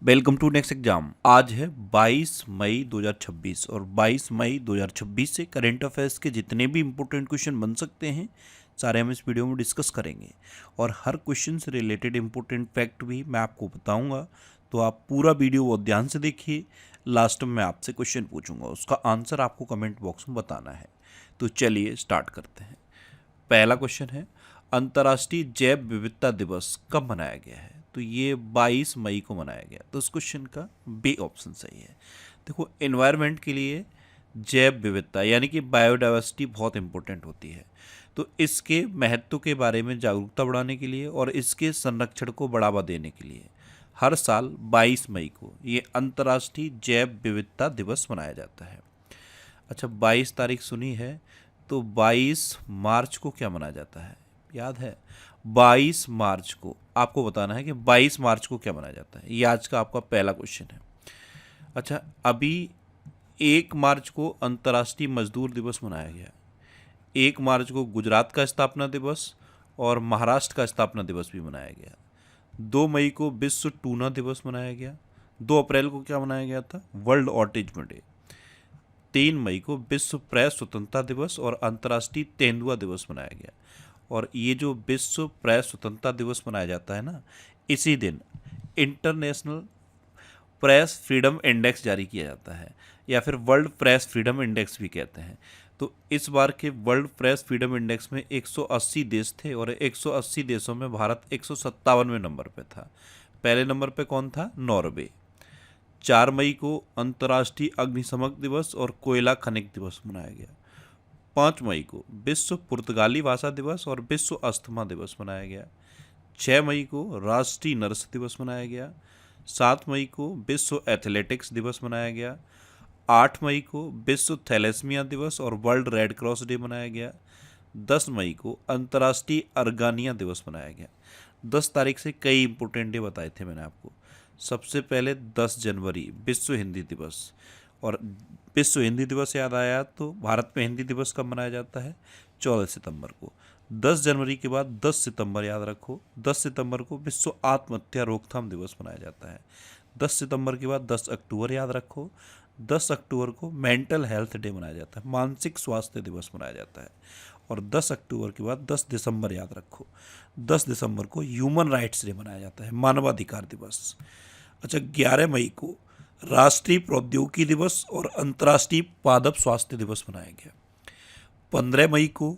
Welcome to next exam. आज है 22 मई 2026 और 22 मई 2026 से करंट अफेयर्स के जितने भी इंपॉर्टेंट क्वेश्चन बन सकते हैं सारे हम इस वीडियो में डिस्कस करेंगे और हर क्वेश्चन से रिलेटेड इंपॉर्टेंट फैक्ट भी मैं आपको बताऊंगा। तो आप पूरा वीडियो बहुत ध्यान से देखिए। लास्ट में मैं आपसे क्वेश्चन पूछूंगा, उसका आंसर आपको कमेंट बॉक्स में बताना है। तो चलिए स्टार्ट करते हैं। पहला क्वेश्चन है, अंतर्राष्ट्रीय जैव विविधता दिवस कब मनाया गया है? तो ये 22 मई को मनाया गया। तो इस क्वेश्चन का बी ऑप्शन सही है। देखो, एनवायरनमेंट के लिए जैव विविधता यानी कि बायोडाइवर्सिटी बहुत इंपॉर्टेंट होती है। तो इसके महत्व के बारे में जागरूकता बढ़ाने के लिए और इसके संरक्षण को बढ़ावा देने के लिए हर साल 22 मई को ये अंतर्राष्ट्रीय जैव विविधता दिवस मनाया जाता है। अच्छा, 22 तारीख सुनी है, तो 22 मार्च को क्या मनाया जाता है? याद है? 22 मार्च को आपको बताना है कि 22 मार्च को क्या मनाया जाता है। ये आज का आपका पहला क्वेश्चन है। अच्छा, अभी 1 मार्च को अंतर्राष्ट्रीय मजदूर दिवस मनाया गया। 1 मार्च को गुजरात का स्थापना दिवस और महाराष्ट्र का स्थापना दिवस भी मनाया गया। 2 मई को विश्व टूना दिवस मनाया गया। 2 अप्रैल को क्या मनाया गया था? World autism day. 3 मई को विश्व प्रेस स्वतंत्रता दिवस और अंतर्राष्ट्रीय तेंदुआ दिवस मनाया गया। और ये जो विश्व प्रेस स्वतंत्रता दिवस मनाया जाता है ना, इसी दिन इंटरनेशनल प्रेस फ्रीडम इंडेक्स जारी किया जाता है या फिर वर्ल्ड प्रेस फ्रीडम इंडेक्स भी कहते हैं। तो इस बार के वर्ल्ड प्रेस फ्रीडम इंडेक्स में 180 देश थे और 180 देशों में भारत 157वें नंबर पे था। पहले नंबर पे कौन था? नॉर्वे। 4 मई को अंतर्राष्ट्रीय अग्निशमन दिवस और कोयला खनिक दिवस मनाया गया। 5 मई को विश्व पुर्तगाली भाषा दिवस और विश्व अस्थमा दिवस मनाया गया। 6 मई को राष्ट्रीय नर्स दिवस मनाया गया। 7 मई को विश्व एथलेटिक्स दिवस मनाया गया। 8 मई को विश्व थैलेसीमिया दिवस और वर्ल्ड रेड क्रॉस डे मनाया गया। 10 मई को अंतर्राष्ट्रीय अर्गानिया दिवस मनाया गया। 10 तारीख से कई इंपोर्टेंट डे बताए थे मैंने आपको। सबसे पहले 10 जनवरी विश्व हिंदी दिवस। और विश्व हिंदी दिवस याद आया तो भारत में हिंदी दिवस कब मनाया जाता है? 14 सितंबर को। 10 जनवरी के बाद 10 सितंबर याद रखो। 10 सितंबर को विश्व आत्महत्या रोकथाम दिवस मनाया जाता है। 10 सितंबर के बाद 10 अक्टूबर याद रखो। 10 अक्टूबर को मेंटल हेल्थ डे मनाया जाता है, मानसिक स्वास्थ्य दिवस मनाया जाता है। और 10 अक्टूबर के बाद 10 दिसंबर याद रखो। 10 दिसंबर को ह्यूमन राइट्स डे मनाया जाता है, मानवाधिकार दिवस। अच्छा, 11 मई को राष्ट्रीय प्रौद्योगिकी दिवस और अंतर्राष्ट्रीय पादप स्वास्थ्य दिवस मनाया गया। 15 मई को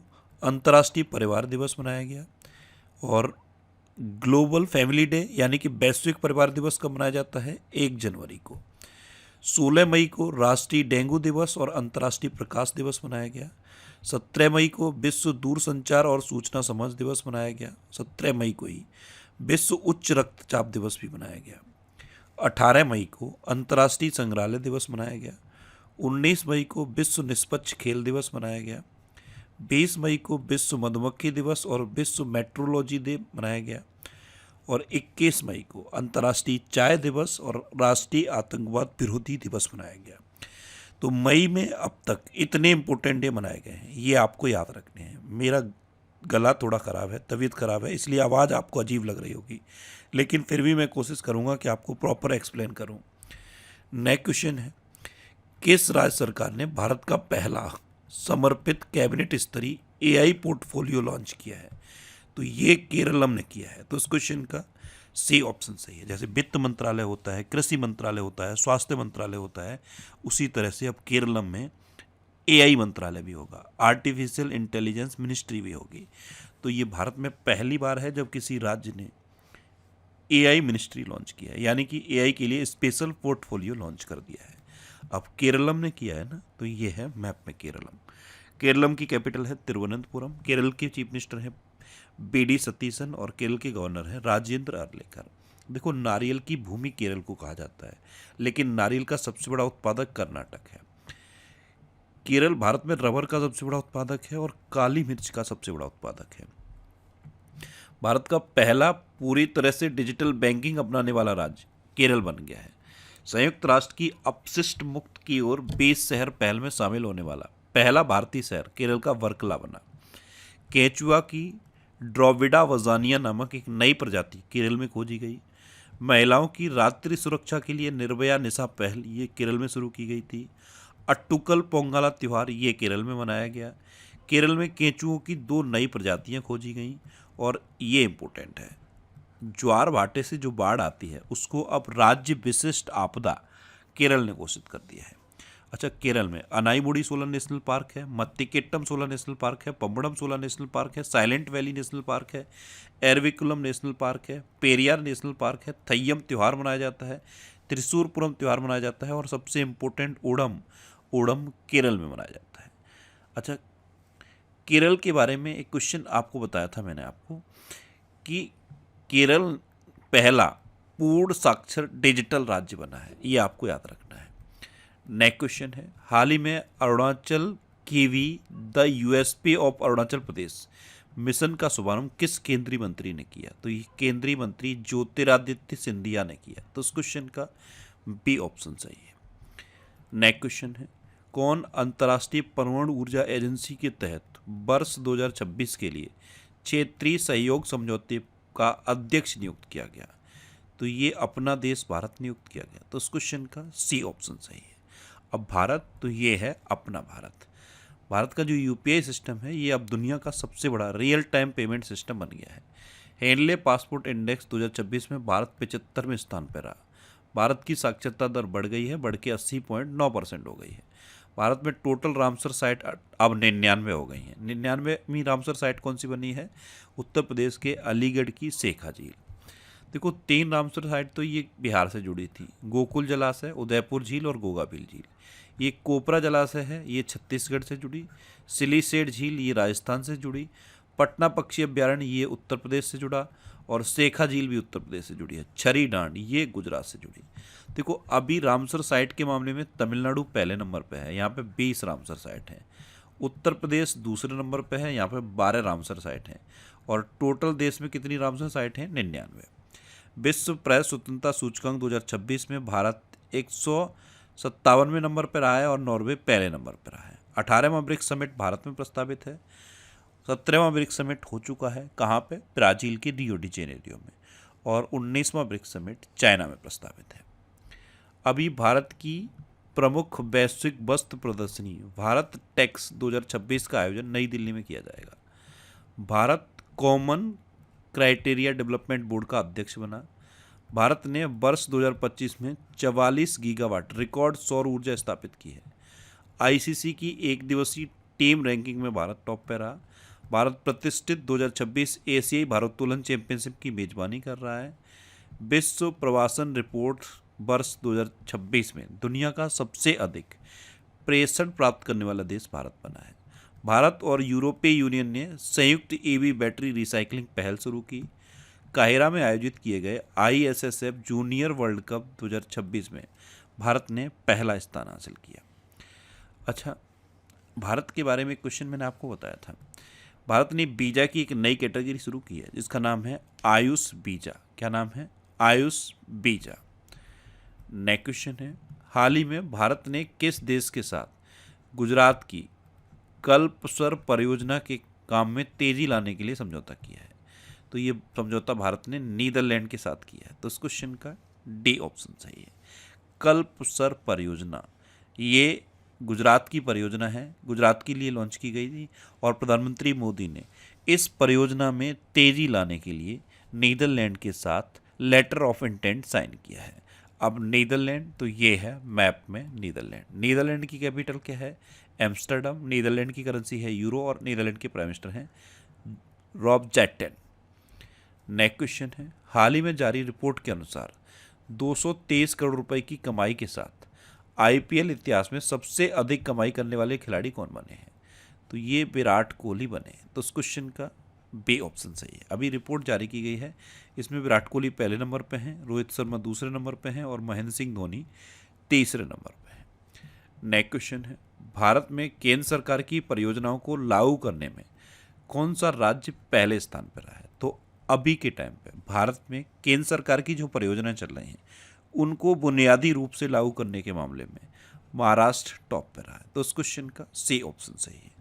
अंतर्राष्ट्रीय परिवार दिवस मनाया गया। और ग्लोबल फैमिली डे यानी कि वैश्विक परिवार दिवस कब मनाया जाता है? 1 जनवरी को। 16 मई को राष्ट्रीय डेंगू दिवस और अंतर्राष्ट्रीय प्रकाश दिवस मनाया गया। 17 मई को विश्व दूरसंचार और सूचना समाज दिवस मनाया गया। 17 मई को ही विश्व उच्च रक्तचाप दिवस भी मनाया गया। 18 मई को अंतर्राष्ट्रीय संग्रहालय दिवस मनाया गया। 19 मई को विश्व निष्पक्ष खेल दिवस मनाया गया। 20 मई को विश्व मधुमक्खी दिवस और विश्व मेट्रोलॉजी डे मनाया गया। और 21 मई को अंतर्राष्ट्रीय चाय दिवस और राष्ट्रीय आतंकवाद विरोधी दिवस मनाया गया। तो मई में अब तक इतने इंपॉर्टेंट डे मनाए गए हैं, ये आपको याद रखने हैं। मेरा गला थोड़ा ख़राब है, तबीयत ख़राब है, इसलिए आवाज़ आपको अजीब लग रही होगी, लेकिन फिर भी मैं कोशिश करूँगा कि आपको प्रॉपर एक्सप्लेन करूँ। नेक्स्ट क्वेश्चन है, किस राज्य सरकार ने भारत का पहला समर्पित कैबिनेट स्तरीय एआई पोर्टफोलियो लॉन्च किया है? तो ये केरलम ने किया है। तो इस क्वेश्चन का सी ऑप्शन सही है। जैसे वित्त मंत्रालय होता है, कृषि मंत्रालय होता है, स्वास्थ्य मंत्रालय होता है, उसी तरह से अब केरलम में एआई मंत्रालय भी होगा, आर्टिफिशियल इंटेलिजेंस मिनिस्ट्री भी होगी। तो ये भारत में पहली बार है जब किसी राज्य ने एआई मिनिस्ट्री लॉन्च किया है, यानी कि एआई के लिए स्पेशल पोर्टफोलियो लॉन्च कर दिया है। अब केरलम ने किया है ना, तो ये है मैप में केरलम। केरलम की कैपिटल है तिरुवनंतपुरम। केरल के चीफ मिनिस्टर हैं बीडी सतीशन और केरल के गवर्नर हैं राजेंद्र अर्लेकर। देखो, नारियल की भूमि केरल को कहा जाता है, लेकिन नारियल का सबसे बड़ा उत्पादक कर्नाटक है। केरल भारत में रबर का सबसे बड़ा उत्पादक है और काली मिर्च का सबसे बड़ा उत्पादक है। भारत का पहला पूरी तरह से डिजिटल बैंकिंग अपनाने वाला राज्य केरल बन गया है। संयुक्त राष्ट्र की अपशिष्ट मुक्त की ओर 20 शहर पहल में शामिल होने वाला पहला भारतीय शहर केरल का वर्कला बना। केचुआ की ड्रोविडा वजानिया नामक एक नई प्रजाति केरल में खोजी गई। महिलाओं की रात्रि सुरक्षा के लिए निर्भया निशा पहल, ये केरल में शुरू की गई थी। अट्टुकल पोंगला त्यौहार, ये केरल में मनाया गया। केरल में केंचुओं की 2 नई प्रजातियां खोजी गईं। और ये इम्पोर्टेंट है, ज्वार भाटे से जो बाढ़ आती है उसको अब राज्य विशिष्ट आपदा केरल ने घोषित कर दिया है। अच्छा, केरल में अनाईमुड़ी सोलर नेशनल पार्क है, मत्तिकेट्टम सोलर नेशनल पार्क है, पम्बड़म सोलर नेशनल पार्क है, साइलेंट वैली नेशनल पार्क है, एरविकुलम नेशनल पार्क है, पेरियार नेशनल पार्क है, थय्यम त्यौहार मनाया जाता है, त्रिशूरपुरम त्यौहार मनाया जाता है, और सबसे इम्पोर्टेंट ओणम, ओणम केरल में मनाया जाता है। अच्छा, केरल के बारे में एक क्वेश्चन आपको बताया था मैंने आपको कि केरल पहला पूर्ण साक्षर डिजिटल राज्य बना है, ये आपको याद रखना है। नेक्स्ट क्वेश्चन है, हाल ही में Arunachal KV the USP of Arunachal Pradesh mission का शुभारंभ किस केंद्रीय मंत्री ने किया? तो ये केंद्रीय मंत्री ज्योतिरादित्य सिंधिया ने किया। तो इस क्वेश्चन का बी ऑप्शन सही है। नेक्स्ट क्वेश्चन है, कौन अंतर्राष्ट्रीय परमाणु ऊर्जा एजेंसी के तहत वर्ष 2026 के लिए क्षेत्रीय सहयोग समझौते का अध्यक्ष नियुक्त किया गया? तो ये अपना देश भारत नियुक्त किया गया। तो इस क्वेश्चन का सी ऑप्शन सही है। अब भारत, तो ये है अपना भारत। भारत का जो यूपीआई सिस्टम है ये अब दुनिया का सबसे बड़ा रियल टाइम पेमेंट सिस्टम बन गया है। हेनले पासपोर्ट इंडेक्स 2026 में भारत 75वें स्थान पर रहा। भारत की साक्षरता दर बढ़ गई है, बढ़ के 80.9% हो गई है। भारत में टोटल रामसर साइट अब 99 हो गई हैं। 99वीं रामसर साइट कौन सी बनी है? उत्तर प्रदेश के अलीगढ़ की शेखा झील। देखो, 3 रामसर साइट तो ये बिहार से जुड़ी थी, गोकुल जलाशय, उदयपुर झील और गोगाबिल झील। ये कोपरा जलाशय है, ये छत्तीसगढ़ से जुड़ी। सिलीसेड झील ये राजस्थान से जुड़ी। पटना पक्षी अभ्यारण्य ये उत्तर प्रदेश से जुड़ा, और शेखा झील भी उत्तर प्रदेश से जुड़ी है। छरी डांड ये गुजरात से जुड़ी। देखो, अभी रामसर साइट के मामले में तमिलनाडु पहले नंबर पे है, यहाँ पे 20 रामसर साइट हैं। उत्तर प्रदेश दूसरे नंबर पे है, यहाँ पे 12 रामसर साइट हैं। और टोटल देश में कितनी रामसर साइट हैं? 99। विश्व प्रेस स्वतंत्रता सूचकांक 2026 में भारत 157वें नंबर पर रहा है और नॉर्वे पहले नंबर पर रहा है। 18वां ब्रिक्स समिट भारत में प्रस्तावित है। 17वां ब्रिक्स समिट हो चुका है, कहाँ पे? ब्राजील के रियो डी जेनेरियो में। और 19वां ब्रिक्स समिट चाइना में प्रस्तावित है। अभी भारत की प्रमुख वैश्विक वस्त्र प्रदर्शनी भारत टेक्स 2026 का आयोजन नई दिल्ली में किया जाएगा। Bharat common criteria development board का अध्यक्ष बना। भारत ने वर्ष 2025 में 44 गीगावाट रिकॉर्ड सौर ऊर्जा स्थापित की है। आईसीसी की एक दिवसीय टीम रैंकिंग में भारत टॉप पर रहा। भारत प्रतिष्ठित 2026 एशियाई भारोत्तोलन चैंपियनशिप की मेजबानी कर रहा है। विश्व प्रवासन रिपोर्ट वर्ष 2026 में दुनिया का सबसे अधिक प्रेषण प्राप्त करने वाला देश भारत बना है। भारत और यूरोपीय यूनियन ने संयुक्त ईवी बैटरी रिसाइकलिंग पहल शुरू की। काहिरा में आयोजित किए गए ISSF जूनियर वर्ल्ड कप 2026 में भारत ने पहला स्थान हासिल किया। अच्छा, भारत के बारे में क्वेश्चन मैंने आपको बताया था। भारत ने वीजा की एक नई कैटेगरी शुरू की है जिसका नाम है आयुष वीजा। क्या नाम है? आयुष वीजा। नेक्स्ट क्वेश्चन है, हाल ही में भारत ने किस देश के साथ गुजरात की कल्पसर परियोजना के काम में तेजी लाने के लिए समझौता किया है? तो ये समझौता भारत ने नीदरलैंड के साथ किया है। तो इस क्वेश्चन का डी ऑप्शन सही है। कल्पसर परियोजना ये गुजरात की परियोजना है, गुजरात के लिए लॉन्च की गई थी, और प्रधानमंत्री मोदी ने इस परियोजना में तेजी लाने के लिए नीदरलैंड के साथ लेटर ऑफ इंटेंट साइन किया है। अब नीदरलैंड, तो ये है मैप में नीदरलैंड। नीदरलैंड की कैपिटल क्या है? एम्स्टर्डम। नीदरलैंड की करेंसी है यूरो, और नीदरलैंड के प्राइम मिनिस्टर हैं रॉब जेटन। नेक्स्ट क्वेश्चन है, हाल ही में जारी रिपोर्ट के अनुसार 223 करोड़ रुपए की कमाई के साथ IPL इतिहास में सबसे अधिक कमाई करने वाले खिलाड़ी कौन बने हैं? तो ये विराट कोहली बने हैं। तो इस क्वेश्चन का बी ऑप्शन सही है। अभी रिपोर्ट जारी की गई है, इसमें विराट कोहली पहले नंबर पे हैं, रोहित शर्मा दूसरे नंबर पे हैं, और महेंद्र सिंह धोनी तीसरे नंबर पे हैं। नेक्स्ट क्वेश्चन है, भारत में केंद्र सरकार की परियोजनाओं को लागू करने में कौन सा राज्य पहले स्थान पर रहा है? तो अभी के टाइम पे भारत में केंद्र सरकार की जो परियोजनाएं चल रही हैं उनको बुनियादी रूप से लागू करने के मामले में महाराष्ट्र टॉप पर रहा है। तो इस क्वेश्चन का सी ऑप्शन सही है।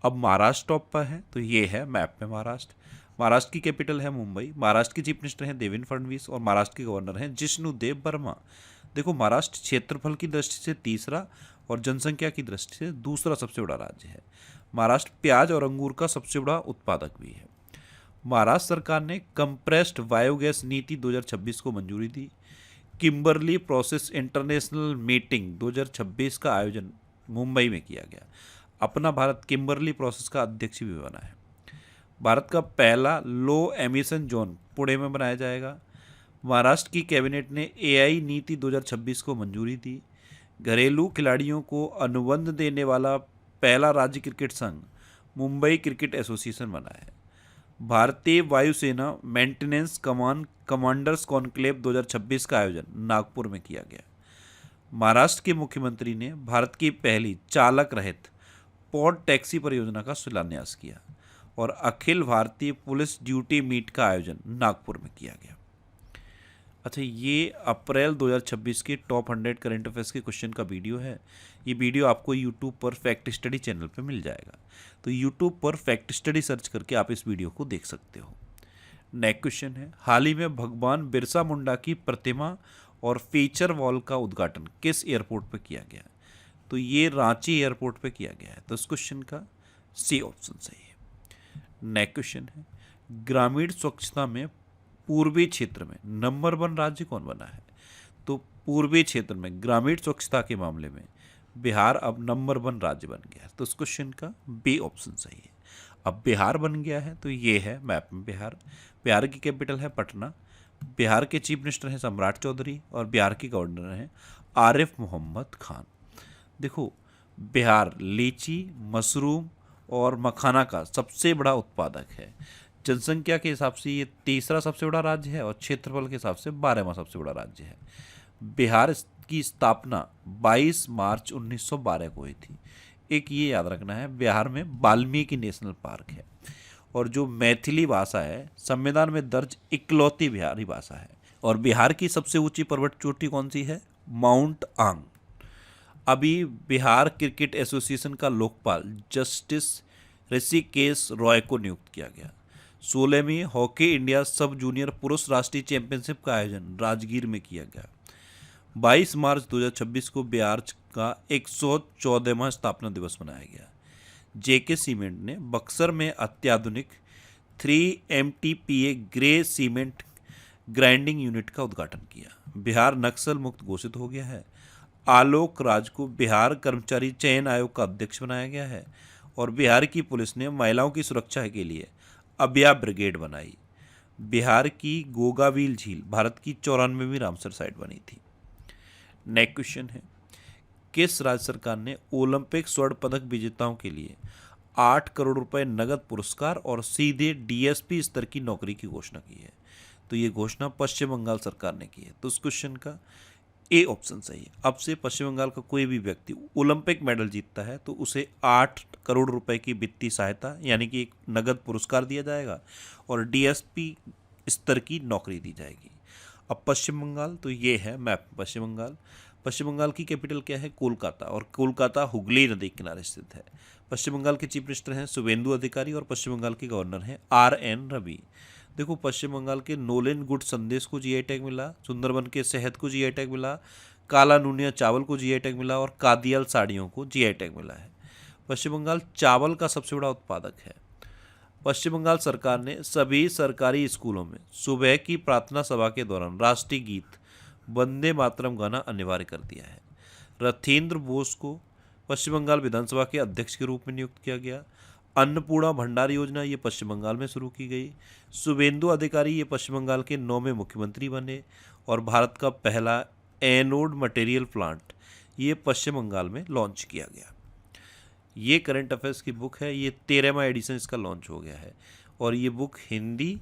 अब महाराष्ट्र टॉप पर है, तो ये है मैप में महाराष्ट्र। महाराष्ट्र की कैपिटल है मुंबई। महाराष्ट्र के चीफ मिनिस्टर हैं देवेंद्र फडणवीस और महाराष्ट्र के गवर्नर हैं जिष्णुदेव वर्मा। देखो, महाराष्ट्र क्षेत्रफल की दृष्टि से तीसरा और जनसंख्या की दृष्टि से दूसरा सबसे बड़ा राज्य है। महाराष्ट्र प्याज और अंगूर का सबसे बड़ा उत्पादक भी है। महाराष्ट्र सरकार ने कंप्रेस्ड बायोगैस नीति 2026 को मंजूरी दी। किम्बरली प्रोसेस इंटरनेशनल मीटिंग 2026 का आयोजन मुंबई में किया गया। अपना भारत किम्बरली प्रोसेस का अध्यक्ष भी बना है। भारत का पहला लो एमिशन जोन पुणे में बनाया जाएगा। महाराष्ट्र की कैबिनेट ने एआई नीति 2026 को मंजूरी दी। घरेलू खिलाड़ियों को अनुबंध देने वाला पहला राज्य क्रिकेट संघ मुंबई क्रिकेट एसोसिएशन बना है। भारतीय वायुसेना मेंटेनेंस कमान कमांडर्स कॉन्क्लेव 2026 का आयोजन नागपुर में किया गया। महाराष्ट्र के मुख्यमंत्री ने भारत की पहली चालक रहित पॉड टैक्सी परियोजना का शिलान्यास किया और Akhil Bharatiya police duty meet का आयोजन नागपुर में किया गया। अच्छा, ये अप्रैल 2026 के टॉप 100 करंट अफेयर्स के क्वेश्चन का वीडियो है। ये वीडियो आपको यूट्यूब पर फैक्ट स्टडी चैनल पर मिल जाएगा, तो यूट्यूब पर फैक्ट स्टडी सर्च करके आप इस वीडियो को देख सकते हो। नेक्स्ट क्वेश्चन है, हाल ही में भगवान बिरसा मुंडा की प्रतिमा और फीचर वॉल का उद्घाटन किस एयरपोर्ट पर किया गया? तो ये रांची एयरपोर्ट पर किया गया है, तो इस क्वेश्चन का सी ऑप्शन सही है। नेक्स्ट क्वेश्चन है, ग्रामीण स्वच्छता में पूर्वी क्षेत्र में नंबर 1 राज्य कौन बना है? तो पूर्वी क्षेत्र में ग्रामीण स्वच्छता के मामले में बिहार अब नंबर 1 राज्य बन गया है, तो इस क्वेश्चन का बी ऑप्शन सही है। अब बिहार बन गया है तो ये है मैप में बिहार। बिहार की कैपिटल है पटना। बिहार के चीफ मिनिस्टर हैं सम्राट चौधरी और बिहार के गवर्नर हैं आरिफ मोहम्मद खान। देखो, बिहार लीची, मशरूम और मखाना का सबसे बड़ा उत्पादक है। जनसंख्या के हिसाब से ये तीसरा सबसे बड़ा राज्य है और क्षेत्रफल के हिसाब से 12वां सबसे बड़ा राज्य है। बिहार की स्थापना 22 मार्च 1912 को हुई थी। एक ये याद रखना है, बिहार में वाल्मीकि नेशनल पार्क है और जो मैथिली भाषा है संविधान में दर्ज इकलौती बिहारी भाषा है। और बिहार की सबसे ऊंची पर्वत चोटी कौन सी है? माउंट आंग। अभी बिहार क्रिकेट एसोसिएशन का लोकपाल जस्टिस ऋषिकेश रॉय को नियुक्त किया गया। 16वीं हॉकी इंडिया सब जूनियर पुरुष राष्ट्रीय चैंपियनशिप का आयोजन राजगीर में किया गया। 22 मार्च 2026 को बिहार का 114वां स्थापना दिवस मनाया गया। जेके सीमेंट ने बक्सर में अत्याधुनिक 3 MTPA grey cement grinding unit का उद्घाटन किया। बिहार नक्सल मुक्त घोषित हो गया है। आलोक राज को बिहार कर्मचारी चयन आयोग का अध्यक्ष बनाया गया है और बिहार की पुलिस ने महिलाओं की सुरक्षा के लिए अभया ब्रिगेड बनाई। बिहार की गोगावील झील भारत की 94वीं रामसर साइट बनी थी। नेक्स्ट क्वेश्चन है, किस राज्य सरकार ने ओलंपिक स्वर्ण पदक विजेताओं के लिए 8 करोड़ रुपए नगद पुरस्कार और सीधे DSP स्तर की नौकरी की घोषणा की है? तो ये घोषणा पश्चिम बंगाल सरकार ने की है, तो उस क्वेश्चन का ए ऑप्शन सही है। अब से पश्चिम बंगाल का कोई भी व्यक्ति ओलंपिक मेडल जीतता है तो उसे 8 करोड़ रुपए की वित्तीय सहायता यानी कि एक नगद पुरस्कार दिया जाएगा और DSP स्तर की नौकरी दी जाएगी। अब पश्चिम बंगाल, तो ये है मैप पश्चिम बंगाल। पश्चिम बंगाल की कैपिटल क्या है? कोलकाता, और कोलकाता हुगली नदी के किनारे स्थित है। पश्चिम बंगाल के चीफ मिनिस्टर हैं शुभेंदु अधिकारी और पश्चिम बंगाल के गवर्नर हैं RN रवि। देखो, पश्चिम बंगाल के नोलेन गुड संदेश को GI टैग मिला, सुंदरबन के शहद को GI टैग मिला, काला नूनिया चावल को GI टैग मिला और कादियाल साड़ियों को GI टैग मिला है। पश्चिम बंगाल चावल का सबसे बड़ा उत्पादक है। पश्चिम बंगाल सरकार ने सभी सरकारी स्कूलों में सुबह की प्रार्थना सभा के दौरान राष्ट्रीय गीत वंदे मातरम गाना अनिवार्य कर दिया है। रथेंद्र बोस को पश्चिम बंगाल विधानसभा के अध्यक्ष के रूप में नियुक्त किया गया। अन्नपूर्णा भंडार योजना ये पश्चिम बंगाल में शुरू की गई। शुभेंदु अधिकारी ये पश्चिम बंगाल के 9वें मुख्यमंत्री बने और भारत का पहला एनोड मटेरियल प्लांट ये पश्चिम बंगाल में लॉन्च किया गया। ये करंट अफेयर्स की बुक है, ये 13वां एडिशन इसका लॉन्च हो गया है और ये बुक हिंदी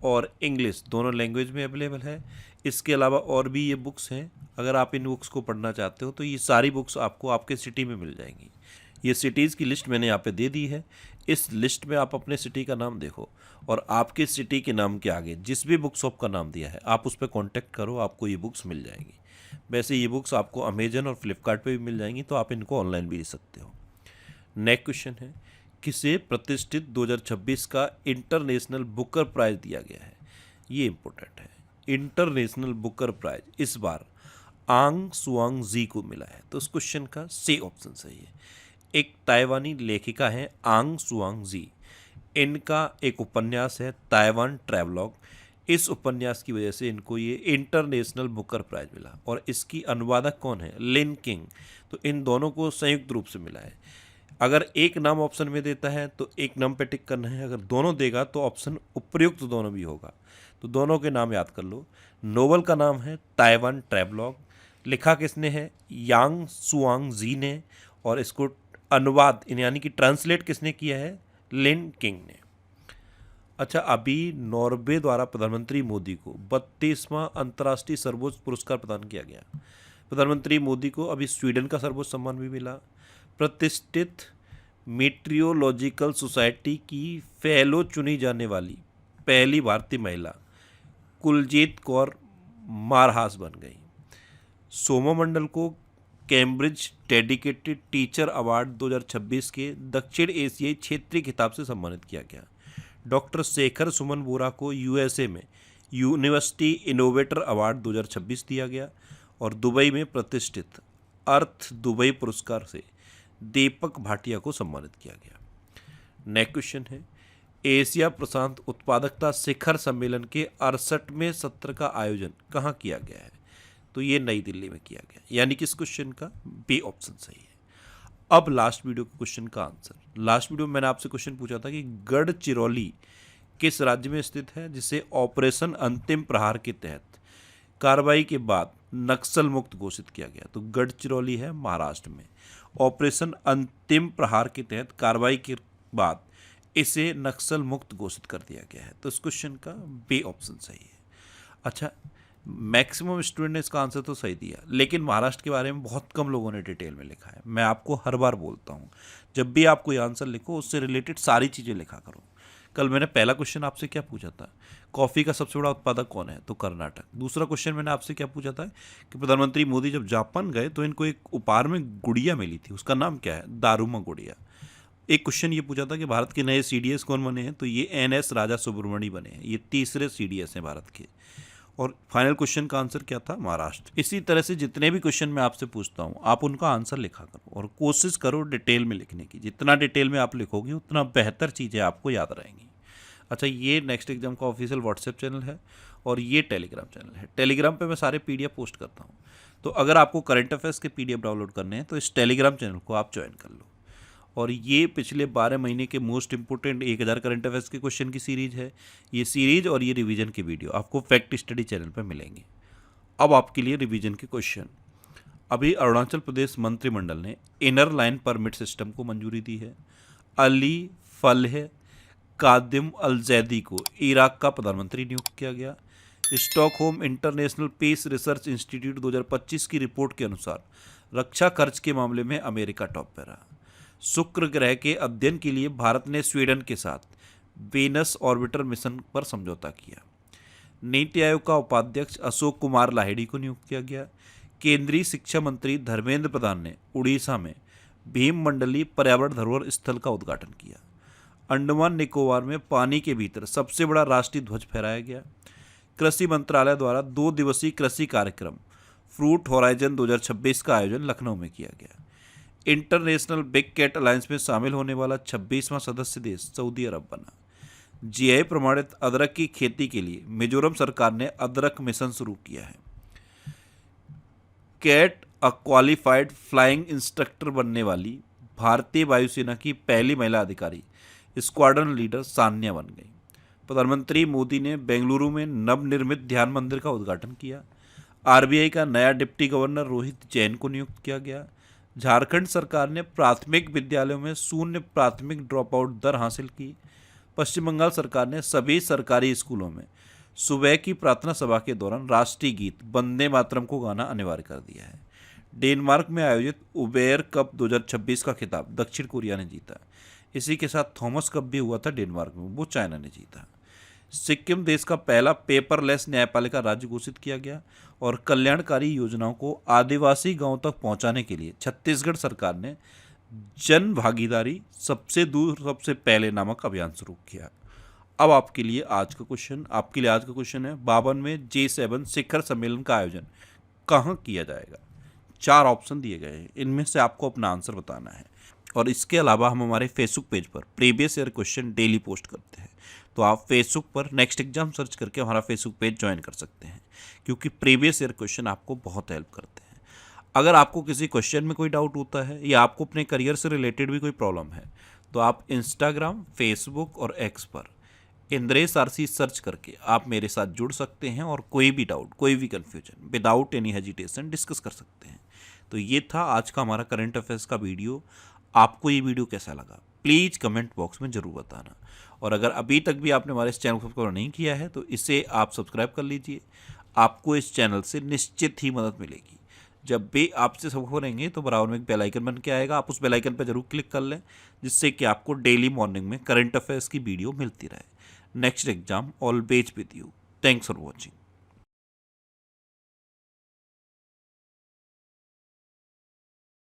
और इंग्लिश दोनों लैंग्वेज में अवेलेबल है। इसके अलावा और भी ये बुक्स हैं, अगर आप इन बुक्स को पढ़ना चाहते हो तो ये सारी बुक्स आपको आपके सिटी में मिल जाएंगी। ये सिटीज़ की लिस्ट मैंने यहाँ पे दे दी है। इस लिस्ट में आप अपने सिटी का नाम देखो और आपके सिटी के नाम के आगे जिस भी बुक शॉप का नाम दिया है आप उस पर कॉन्टैक्ट करो, आपको ये बुक्स मिल जाएंगी। वैसे ये बुक्स आपको अमेजन और फ्लिपकार्ट पे भी मिल जाएंगी, तो आप इनको ऑनलाइन भी ले सकते हो। नेक्स्ट क्वेश्चन है, किसे प्रतिष्ठित 2026 का इंटरनेशनल बुकर प्राइज दिया गया है? ये इम्पोर्टेंट है। इंटरनेशनल बुकर प्राइज इस बार आंग सुआंग जी को मिला है। तो इस क्वेश्चन का सी ऑप्शन सही है। एक ताइवानी लेखिका है आंग सुआंग जी। इनका एक उपन्यास है ताइवान ट्रैवलॉग। इस उपन्यास की वजह से इनको ये इंटरनेशनल बुकर प्राइज मिला। और इसकी अनुवादक कौन है? लिन किंग। तो इन दोनों को संयुक्त रूप से मिला है। अगर एक नाम ऑप्शन में देता है तो एक नाम पे टिक करना है, अगर दोनों देगा तो ऑप्शन उपयुक्त तो दोनों भी होगा। तो दोनों के नाम याद कर लो। नोवेल का नाम है ताइवान ट्रैवलॉग, लिखा किसने है? यांग सुआंग जी ने, और इसको अनुवाद यानी कि ट्रांसलेट किसने किया है? लिन किंग ने। अच्छा, अभी नॉर्वे द्वारा प्रधानमंत्री मोदी को 32वां अंतर्राष्ट्रीय सर्वोच्च पुरस्कार प्रदान किया गया। प्रधानमंत्री मोदी को अभी स्वीडन का सर्वोच्च सम्मान भी मिला। प्रतिष्ठित मीट्रियोलॉजिकल सोसाइटी की फेलो चुनी जाने वाली पहली भारतीय महिला कुलजीत कौर मारहास बन गई। सोमा मंडल को कैम्ब्रिज डेडिकेटेड टीचर अवार्ड 2026 के दक्षिण एशियाई क्षेत्रीय खिताब से सम्मानित किया गया। डॉक्टर शेखर सुमन बोरा को यूएसए में यूनिवर्सिटी इनोवेटर अवार्ड 2026 दिया गया। और दुबई में प्रतिष्ठित अर्थ दुबई पुरस्कार से दीपक भाटिया को सम्मानित किया गया। नेक्स्ट क्वेश्चन है, एशिया प्रशांत उत्पादकता शिखर सम्मेलन के 68वें सत्र का आयोजन कहाँ किया गया है? तो ये नई दिल्ली में किया गया, यानी कि इस क्वेश्चन का बी ऑप्शन सही है। अब लास्ट वीडियो के क्वेश्चन का आंसर। लास्ट वीडियो में मैंने आपसे क्वेश्चन पूछा था कि गढ़चिरौली किस राज्य में स्थित है, जिसे ऑपरेशन अंतिम प्रहार के तहत कार्रवाई के बाद नक्सल मुक्त घोषित किया गया। तो गढ़चिरौली है महाराष्ट्र में। ऑपरेशन अंतिम प्रहार के तहत कार्रवाई के बाद इसे नक्सल मुक्त घोषित कर दिया गया है। तो इस क्वेश्चन का बी ऑप्शन सही है। अच्छा, मैक्सिमम स्टूडेंट ने इसका आंसर तो सही दिया, लेकिन महाराष्ट्र के बारे में बहुत कम लोगों ने डिटेल में लिखा है। मैं आपको हर बार बोलता हूँ, जब भी आप कोई आंसर लिखो उससे रिलेटेड सारी चीज़ें लिखा करो। कल मैंने पहला क्वेश्चन आपसे क्या पूछा था? कॉफ़ी का सबसे बड़ा उत्पादक कौन है? तो कर्नाटक। दूसरा क्वेश्चन मैंने आपसे क्या पूछा था कि प्रधानमंत्री मोदी जब जापान गए तो इनको एक उपहार में गुड़िया मिली थी, उसका नाम क्या है? दारुमा गुड़िया। एक क्वेश्चन ये पूछा था कि भारत के नए सीडीएस कौन बने हैं? तो ये एनएस राजा सुब्रमण्य बने हैं। ये तीसरे सीडीएस हैं भारत के। और फाइनल क्वेश्चन का आंसर क्या था? महाराष्ट्र। इसी तरह से जितने भी क्वेश्चन मैं आपसे पूछता हूँ आप उनका आंसर लिखा करो और कोशिश करो डिटेल में लिखने की। जितना डिटेल में आप लिखोगे उतना बेहतर चीज़ें आपको याद रहेंगी। अच्छा, ये नेक्स्ट एग्जाम का ऑफिशियल व्हाट्सएप चैनल है और ये टेलीग्राम चैनल है। टेलीग्राम पे मैं सारे पीडीएफ पोस्ट करता हूँ। तो अगर आपको करंट अफेयर्स के पीडीएफ डाउनलोड करने हैं तो इस टेलीग्राम चैनल को आप ज्वाइन कर लो। और ये पिछले 12 महीने के मोस्ट इंपोर्टेंट 1000 करंट अफेयर्स के क्वेश्चन की सीरीज है। ये सीरीज और ये रिवीजन के वीडियो आपको फैक्ट स्टडी चैनल पर मिलेंगे। अब आपके लिए रिवीजन के क्वेश्चन। अभी अरुणाचल प्रदेश मंत्रिमंडल ने इनर लाइन परमिट सिस्टम को मंजूरी दी है। अली फलह कादिम अल जैदी को इराक का प्रधानमंत्री नियुक्त किया गया। Stockholm International Peace Research Institute 2025 की रिपोर्ट के अनुसार रक्षा खर्च के मामले में अमेरिका टॉप पर रहा। शुक्र ग्रह के अध्ययन के लिए भारत ने स्वीडन के साथ वेनस ऑर्बिटर मिशन पर समझौता किया। नीति आयोग का उपाध्यक्ष अशोक कुमार लाहिड़ी को नियुक्त किया गया। केंद्रीय शिक्षा मंत्री धर्मेंद्र प्रधान ने उड़ीसा में भीममंडली पर्यावरण धरोहर स्थल का उद्घाटन किया। अंडमान निकोबार में पानी के भीतर सबसे बड़ा राष्ट्रीय ध्वज फहराया गया। कृषि मंत्रालय द्वारा 2 दिवसीय कृषि कार्यक्रम फ्रूट होराइजन 2026 का आयोजन लखनऊ में किया गया। इंटरनेशनल बिग कैट अलायंस में शामिल होने वाला 26वां सदस्य देश सऊदी अरब बना। जीआई प्रमाणित अदरक की खेती के लिए मिजोरम सरकार ने अदरक मिशन शुरू किया है। कैट अ क्वालिफाइड फ्लाइंग इंस्ट्रक्टर बनने वाली भारतीय वायुसेना की पहली महिला अधिकारी स्क्वाड्रन लीडर सान्या बन गई। प्रधानमंत्री मोदी ने बेंगलुरु में नवनिर्मित ध्यान मंदिर का उद्घाटन किया। आरबीआई का नया डिप्टी गवर्नर रोहित जैन को नियुक्त किया गया। झारखंड सरकार ने प्राथमिक विद्यालयों में 0 प्राथमिक ड्रॉप आउट दर हासिल की। पश्चिम बंगाल सरकार ने सभी सरकारी स्कूलों में सुबह की प्रार्थना सभा के दौरान राष्ट्रीय गीत वंदे मातरम को गाना अनिवार्य कर दिया है। डेनमार्क में आयोजित उबेर कप 2026 का खिताब दक्षिण कोरिया ने जीता। इसी के साथ थॉमस कप भी हुआ था डेनमार्क में, वो चाइना ने जीता। सिक्किम देश का पहला पेपरलेस न्यायपालिका राज्य घोषित किया गया। और कल्याणकारी योजनाओं को आदिवासी गांवों तक पहुंचाने के लिए छत्तीसगढ़ सरकार ने जन भागीदारी सबसे दूर सबसे पहले नामक अभियान शुरू किया। अब आपके लिए आज का क्वेश्चन है 52वें G7 शिखर सम्मेलन का आयोजन कहाँ किया जाएगा। 4 ऑप्शन दिए गए हैं, इनमें से आपको अपना आंसर बताना है। और इसके अलावा हम हमारे फेसबुक पेज पर previous year question daily post करते हैं, तो आप फेसबुक पर नेक्स्ट एग्जाम सर्च करके हमारा फेसबुक पेज ज्वाइन कर सकते हैं, क्योंकि प्रीवियस ईयर क्वेश्चन आपको बहुत हेल्प करते हैं। अगर आपको किसी क्वेश्चन में कोई डाउट होता है या आपको अपने करियर से रिलेटेड भी कोई प्रॉब्लम है, तो आप इंस्टाग्राम, फेसबुक और एक्स पर इंद्रेश आरसी सर्च करके आप मेरे साथ जुड़ सकते हैं और कोई भी डाउट, कोई भी confusion without any hesitation discuss कर सकते हैं। तो ये था आज का हमारा करंट अफेयर्स का वीडियो। आपको ये वीडियो कैसा लगा प्लीज़ कमेंट बॉक्स में ज़रूर बताना। और अगर अभी तक भी आपने हमारे इस चैनल को सब्सक्राइब नहीं किया है तो इसे आप सब्सक्राइब कर लीजिए। आपको इस चैनल से निश्चित ही मदद मिलेगी। जब भी आपसे सब करेंगे तो बराबर में एक बेल आइकन बन के आएगा, आप उस बेल आइकन पर जरूर क्लिक कर लें, जिससे कि आपको डेली मॉर्निंग में करंट अफेयर्स की वीडियो मिलती रहे। Next exam always with you. Thanks for watching.